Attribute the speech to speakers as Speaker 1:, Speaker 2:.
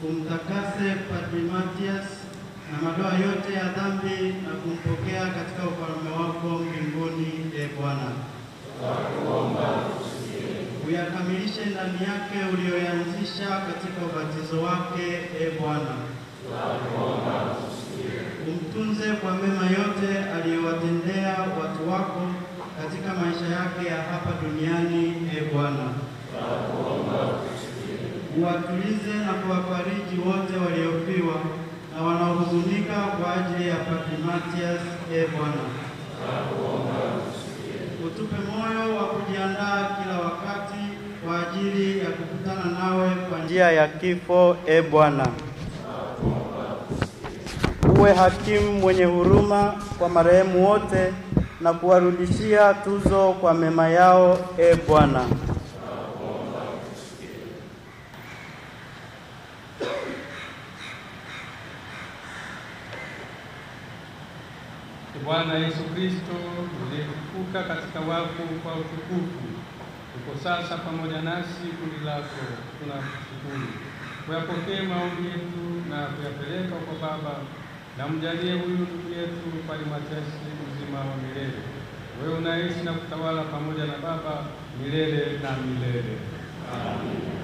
Speaker 1: Kumtakase Padre Mathias na madoa yote ya dhambi na kumpokea katika ufalme wako mbinguni, Bwana. Uyakamilishe ndani yake ulioanzisha katika ubatizo wake, Bwana. Umtunze kwa mema yote aliyowatendea watu wako katika maisha yake ya hapa duniani, Bwana. Uwatulize na kuwafariji wote waliofiwa na wanaohuzunika kwa ajili ya Padre Mathias, Bwana. Utupe moyo wa kujiandaa kila wakati kwa ajili ya kukutana nawe kwa njia ya kifo, Bwana. Uwe hakimu mwenye huruma kwa marehemu wote na kuwarudishia tuzo kwa mema yao, Bwana.
Speaker 2: Bwana Yesu Kristo, uliyefufuka katika wafu kwa utukufu, uko sasa pamoja nasi kundi lako, tunakushukuru. Uyapokee maombi yetu na kuyapeleka kwa Baba, na mjalie huyu ndugu yetu Padre Mathias uzima wa milele. Wewe unaishi na kutawala pamoja na Baba milele na milele. Amen.